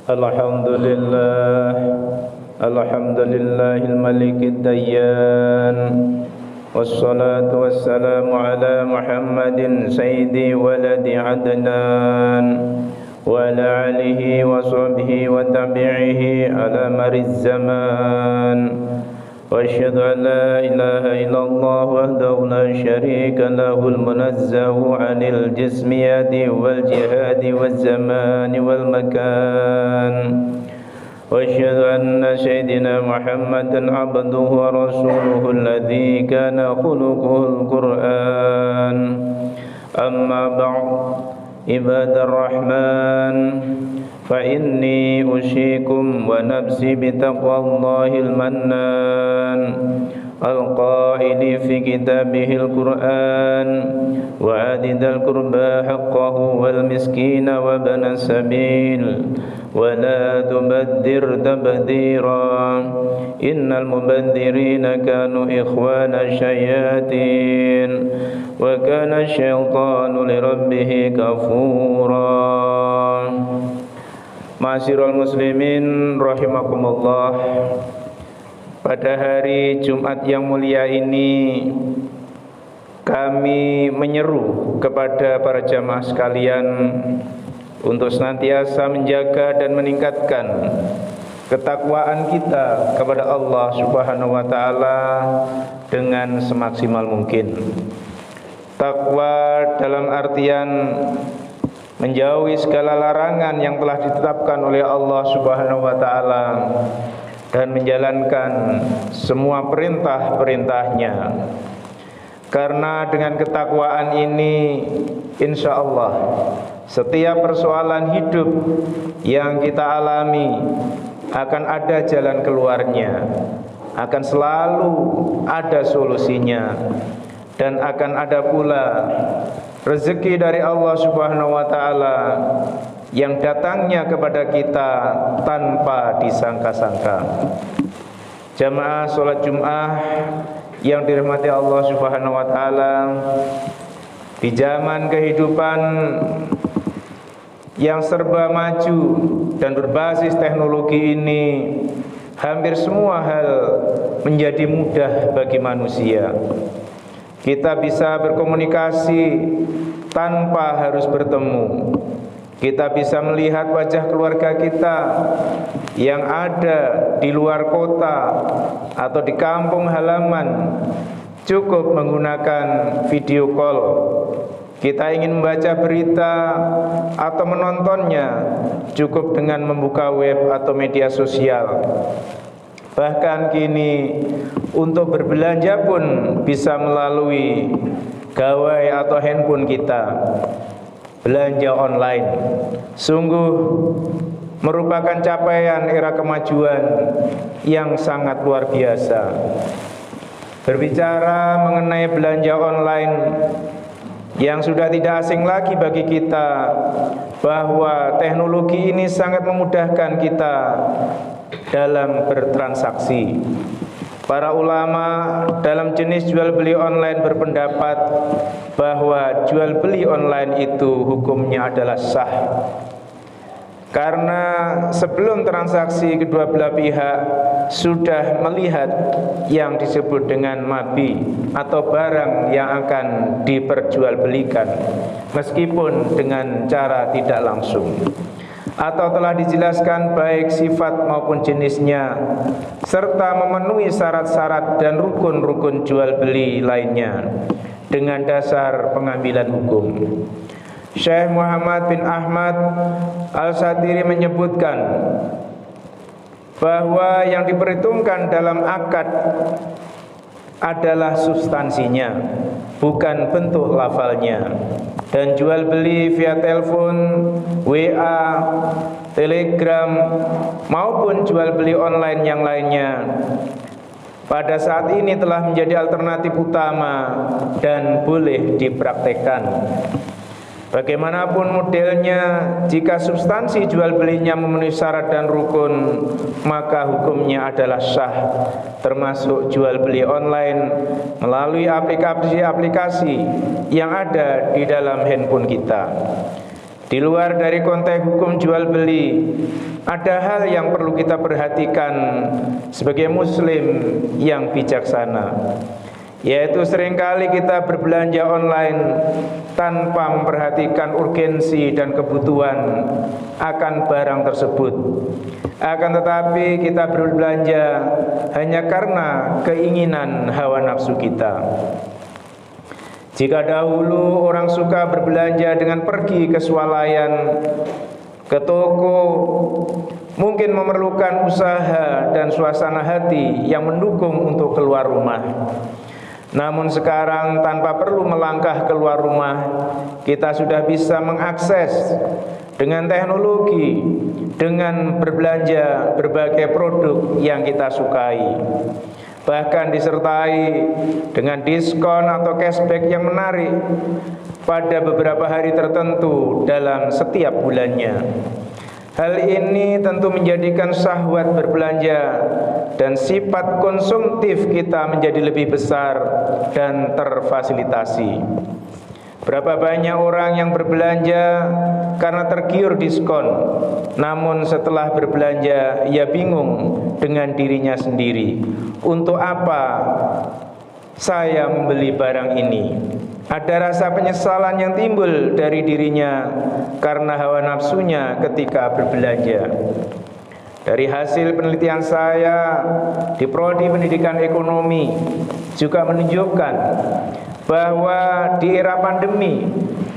Alhamdulillah, Alhamdulillahil malikid dayyan, wassalatu wassalamu ala Muhammadin sayyidi waladi adnan, wa ala alihi wa sahbihi wa tabi'ihi ala mariz zaman. Wa asyhadu an la ilaha illallah wahdahu la syarika lahul munazzahu 'anil jismiyati wal jihadi waz zamani wal makan. Wa asyhadu anna sayyidina Muhammadan 'abduhu wa rasuluhu alladzi kana khuluquhul Qur'an. Amma ba'd, ibadar rahman, fa inni usyikum wa nafsi bitaqwallahil mannan al-qaili fi kitabihil Qur'an wa adidal qurba haqqahu wal miskina wa bana sabil wa la tubaddir tabdira innal mubaddirina kanu ikhwana syayatin wa kana syaitanu lirabbih kafura. Ma'asyiral muslimin rahimakumullah. Pada hari Jumat yang mulia ini kami menyeru kepada para jamaah sekalian untuk senantiasa menjaga dan meningkatkan ketakwaan kita kepada Allah Subhanahu wa taala dengan semaksimal mungkin. Takwa dalam artian menjauhi segala larangan yang telah ditetapkan oleh Allah Subhanahu wa taala dan menjalankan semua perintah-perintahnya. Karena dengan ketakwaan ini insya Allah setiap persoalan hidup yang kita alami akan ada jalan keluarnya, akan selalu ada solusinya, dan akan ada pula rezeki dari Allah Subhanahu wa taala yang datangnya kepada kita tanpa disangka-sangka. Jamaah salat Jumat yang dirahmati Allah Subhanahu wa taala, di zaman kehidupan yang serba maju dan berbasis teknologi ini, hampir semua hal menjadi mudah bagi manusia. Kita bisa berkomunikasi tanpa harus bertemu. Kita bisa melihat wajah keluarga kita yang ada di luar kota atau di kampung halaman, cukup menggunakan video call. Kita ingin membaca berita atau menontonnya, cukup dengan membuka web atau media sosial. Bahkan kini untuk berbelanja pun bisa melalui gawai atau handphone kita. Belanja online sungguh merupakan capaian era kemajuan yang sangat luar biasa. Berbicara mengenai belanja online, yang sudah tidak asing lagi bagi kita bahwa teknologi ini sangat memudahkan kita dalam bertransaksi. Para ulama dalam jenis jual beli online berpendapat bahwa jual beli online itu hukumnya adalah sah. Karena sebelum transaksi kedua belah pihak sudah melihat yang disebut dengan mabi atau barang yang akan diperjualbelikan, meskipun dengan cara tidak langsung, atau telah dijelaskan baik sifat maupun jenisnya, serta memenuhi syarat-syarat dan rukun-rukun jual beli lainnya dengan dasar pengambilan hukum. Syekh Muhammad bin Ahmad Al-Satiri menyebutkan bahwa yang diperhitungkan dalam akad adalah substansinya, bukan bentuk lafalnya. Dan jual beli via telepon, WA, Telegram maupun jual beli online yang lainnya pada saat ini telah menjadi alternatif utama dan boleh dipraktekkan. Bagaimanapun modelnya, jika substansi jual belinya memenuhi syarat dan rukun, maka hukumnya adalah sah, termasuk jual beli online melalui aplikasi-aplikasi yang ada di dalam handphone kita. Di luar dari konteks hukum jual beli, ada hal yang perlu kita perhatikan sebagai muslim yang bijaksana, yaitu seringkali kita berbelanja online tanpa memperhatikan urgensi dan kebutuhan akan barang tersebut. Akan tetapi kita berbelanja hanya karena keinginan hawa nafsu kita. Jika dahulu orang suka berbelanja dengan pergi ke swalayan, ke toko, mungkin memerlukan usaha dan suasana hati yang mendukung untuk keluar rumah. Namun sekarang tanpa perlu melangkah keluar rumah, kita sudah bisa mengakses dengan teknologi, dengan berbelanja berbagai produk yang kita sukai. Bahkan disertai dengan diskon atau cashback yang menarik pada beberapa hari tertentu dalam setiap bulannya. Hal ini tentu menjadikan syahwat berbelanja dan sifat konsumtif kita menjadi lebih besar dan terfasilitasi. Berapa banyak orang yang berbelanja karena tergiur diskon, namun setelah berbelanja ia bingung dengan dirinya sendiri. Untuk apa saya membeli barang ini? Ada rasa penyesalan yang timbul dari dirinya karena hawa nafsunya ketika berbelanja. Dari hasil penelitian saya di Prodi Pendidikan Ekonomi juga menunjukkan bahwa di era pandemi,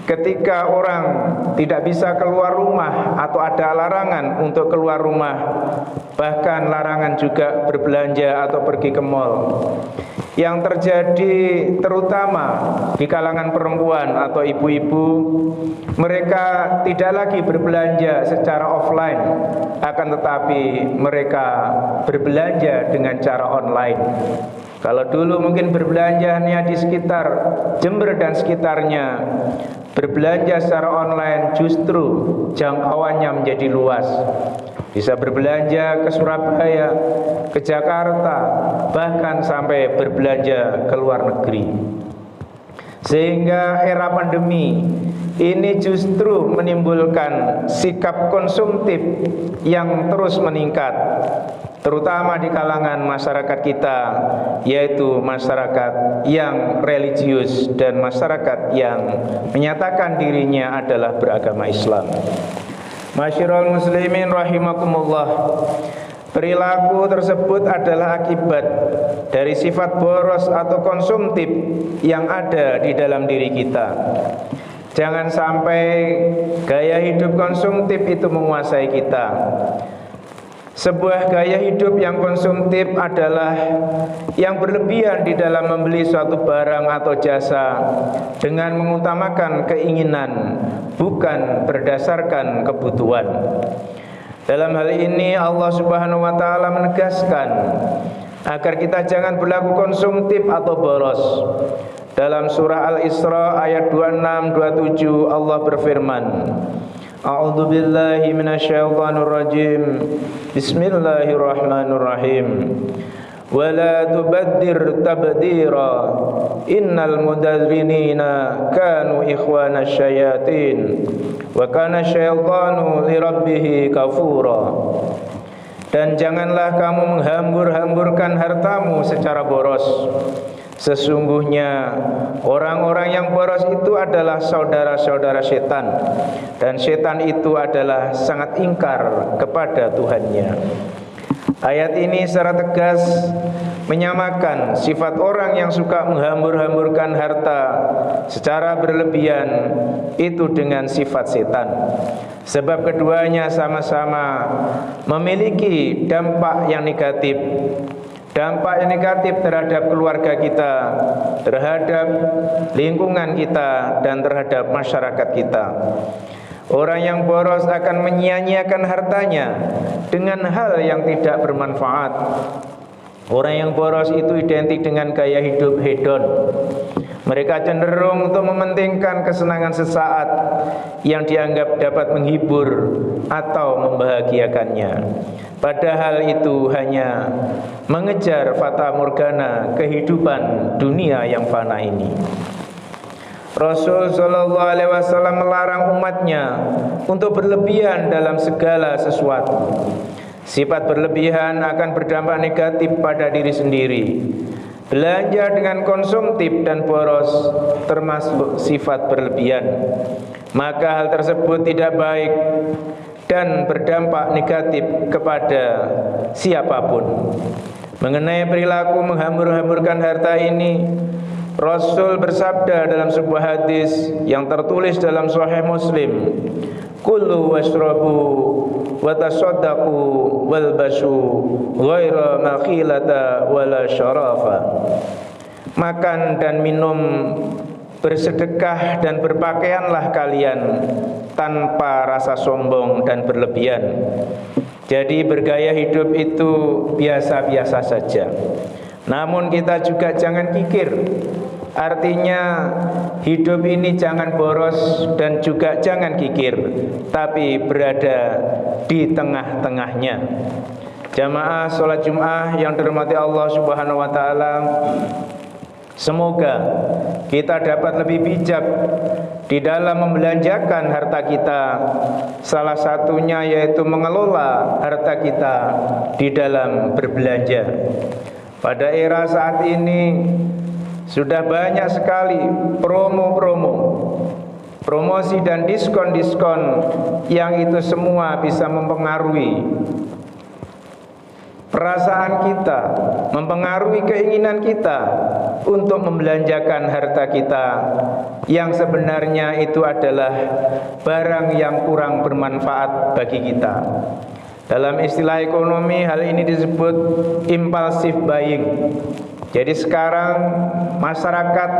ketika orang tidak bisa keluar rumah atau ada larangan untuk keluar rumah, bahkan larangan juga berbelanja atau pergi ke mal, yang terjadi terutama di kalangan perempuan atau ibu-ibu, mereka tidak lagi berbelanja secara offline, akan tetapi mereka berbelanja dengan cara online. Kalau dulu mungkin berbelanja hanya di sekitar Jember dan sekitarnya, berbelanja secara online justru jangkauannya menjadi luas. Bisa berbelanja ke Surabaya, ke Jakarta, bahkan sampai berbelanja ke luar negeri. Sehingga era pandemi ini justru menimbulkan sikap konsumtif yang terus meningkat, terutama di kalangan masyarakat kita, yaitu masyarakat yang religius dan masyarakat yang menyatakan dirinya adalah beragama Islam. Masyiral muslimin rahimakumullah, perilaku tersebut adalah akibat dari sifat boros atau konsumtif yang ada di dalam diri kita. Jangan sampai gaya hidup konsumtif itu menguasai kita. Sebuah gaya hidup yang konsumtif adalah yang berlebihan di dalam membeli suatu barang atau jasa dengan mengutamakan keinginan, bukan berdasarkan kebutuhan. Dalam hal ini Allah Subhanahu wa taala menegaskan agar kita jangan berlaku konsumtif atau boros. Dalam surah Al-Isra ayat 26-27 Allah berfirman, A'udzu billahi minasyaitonir rajim. Bismillahirrahmanirrahim. Wa la tubaddir tabdira. Innal mudazzirina kanu ikhwanasy syayatin. Wa kana syaitanu lirabbih kafura. Dan janganlah kamu menghambur-hamburkan hartamu secara boros. Sesungguhnya orang-orang yang boros itu adalah saudara-saudara setan, dan setan itu adalah sangat ingkar kepada Tuhannya. Ayat ini secara tegas menyamakan sifat orang yang suka menghambur-hamburkan harta secara berlebihan itu dengan sifat setan. Sebab keduanya sama-sama memiliki dampak yang negatif. Dampak yang negatif terhadap keluarga kita, terhadap lingkungan kita, dan terhadap masyarakat kita. Orang yang boros akan menyia-nyiakan hartanya dengan hal yang tidak bermanfaat. Orang yang boros itu identik dengan gaya hidup hedon. Mereka cenderung untuk mementingkan kesenangan sesaat yang dianggap dapat menghibur atau membahagiakannya. Padahal itu hanya mengejar fata morgana kehidupan dunia yang fana ini. Rasul Shallallahu Alaihi Wasallam melarang umatnya untuk berlebihan dalam segala sesuatu. Sifat berlebihan akan berdampak negatif pada diri sendiri. Belanja dengan konsumtif dan boros termasuk sifat berlebihan. Maka hal tersebut tidak baik dan berdampak negatif kepada siapapun. Mengenai perilaku menghambur-hamburkan harta ini, Rasul bersabda dalam sebuah hadis yang tertulis dalam Sahih Muslim, "Kulu washrabu wa tasaddaqu walbasu ghaira makhilata wala syarafa." Makan dan minum, bersedekah dan berpakaianlah kalian tanpa rasa sombong dan berlebihan. Jadi bergaya hidup itu biasa-biasa saja. Namun kita juga jangan kikir. Artinya hidup ini jangan boros dan juga jangan kikir, tapi berada di tengah-tengahnya. Jamaah sholat Jum'ah yang dirahmati Allah Subhanahu wa taala, semoga kita dapat lebih bijak di dalam membelanjakan harta kita. Salah satunya yaitu mengelola harta kita di dalam berbelanja. Pada era saat ini sudah banyak sekali promo-promo, promosi dan diskon-diskon yang itu semua bisa mempengaruhi perasaan kita, mempengaruhi keinginan kita untuk membelanjakan harta kita yang sebenarnya itu adalah barang yang kurang bermanfaat bagi kita. Dalam istilah ekonomi hal ini disebut impulsive buying. Jadi sekarang masyarakat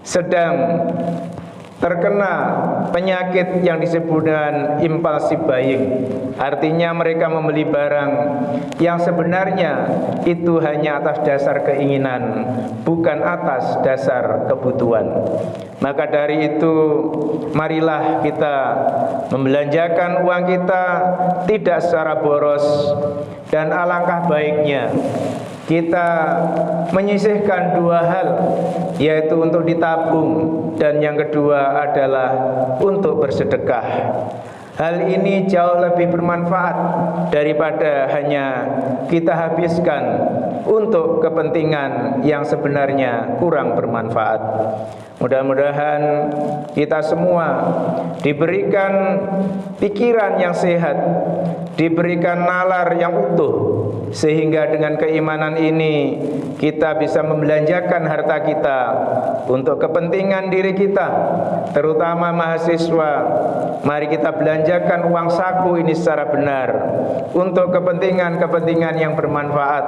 sedang terkena penyakit yang disebut dengan impulsive buying. Artinya mereka membeli barang yang sebenarnya itu hanya atas dasar keinginan, bukan atas dasar kebutuhan. Maka dari itu, marilah kita membelanjakan uang kita tidak secara boros, dan alangkah baiknya kita menyisihkan dua hal, yaitu untuk ditabung dan yang kedua adalah untuk bersedekah. Hal ini jauh lebih bermanfaat daripada hanya kita habiskan untuk kepentingan yang sebenarnya kurang bermanfaat. Mudah-mudahan kita semua diberikan pikiran yang sehat, diberikan nalar yang utuh, sehingga dengan keimanan ini kita bisa membelanjakan harta kita untuk kepentingan diri kita, terutama mahasiswa. Mari kita belanjakan uang saku ini secara benar untuk kepentingan-kepentingan yang bermanfaat,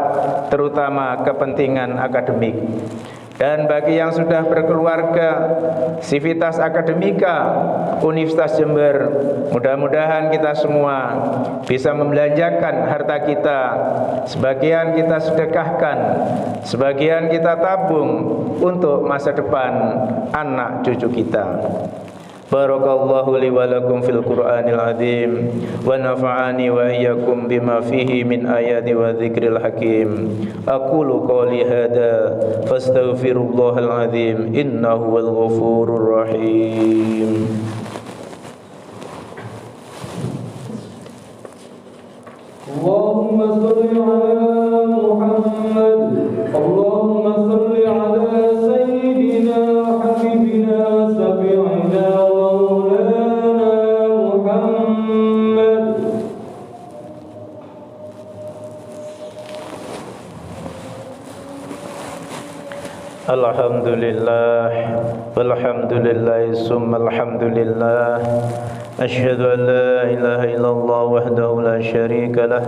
terutama kepentingan akademik. Dan bagi yang sudah berkeluarga, Civitas Akademika Universitas Jember, mudah-mudahan kita semua bisa membelanjakan harta kita. Sebagian kita sedekahkan, sebagian kita tabung untuk masa depan anak cucu kita. Barakallahu li wa lakum fil Qur'anil azim wa nafa'ani wa iyyakum bima fihi min ayati wa dzikril hakim. Aqulu qouli hadza fastaghfirullahal azim innahu wal ghafurur rahim. Allahumma shalli ala Muhammad, Allahumma shalli ala sayyidina habibina sabi'ina Alhamdulillah, walhamdulillah, summa alhamdulillah. Asyhadu an la ilaha illallah wahdahu la syarika lah,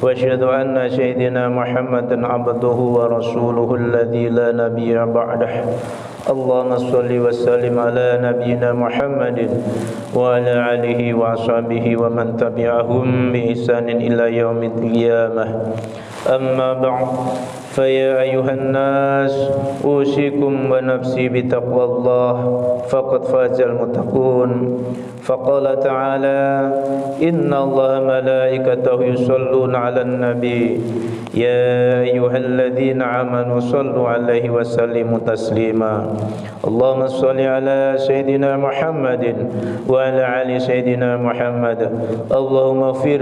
wa asyhadu anna sayyidina Muhammadan abduhu wa rasuluhu alladzi la nabiyya ba'dah. Allahumma shalli wa sallim ala nabiyyina Muhammadin wa ala alihi wa ashabihi wa man tabi'ahum bi ihsanin ila yaumil qiyamah. Amma ba'd, فيا أيها الناس أوصيكم ونفسي بتقوى الله فقد فاز المتقون. فقال تعالى إن الله ملائكته يصلون على النبي يا أيها الذين آمنوا صلوا عليه وسلموا تسليما. اللهم صل على سيدنا محمد وعلى آل سيدنا محمد. اللهم اغفر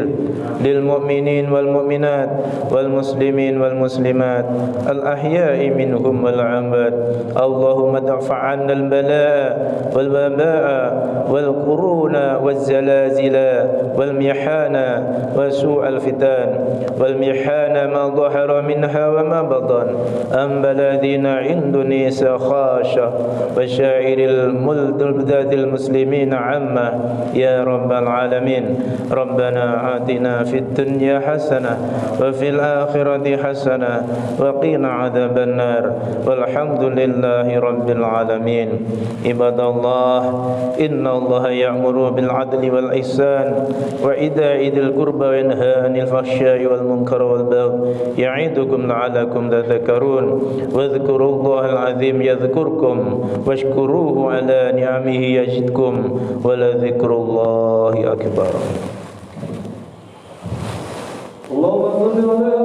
للمؤمنين والمؤمنات والمسلمين والمسلمات الأحياء منهم والأموات. اللهم ادفع عنا البلاء والوباء والقرون والزلازل والمحان وسوء الفتن والمحان ما ظهر منها وما بطن عن بلادنا إندونيسيا خاصة وسائر البلدان المسلمين عامة يا رب العالمين. ربنا آتنا في الدنيا حسنة وفي الآخرة حسنة وقنا عذاب النار والحمد لله رب العالمين. عباد الله إن الله يأمر بالعدل والإحسان وإيتاء ذي القربى وينهى عن الفحشاء والمنكر والبغي يعظكم لعلكم تذكرون. واذكروا الله العظيم يذكركم واشكروه على نعمه يزدكم ولذكر الله أكبر. اللهم صل على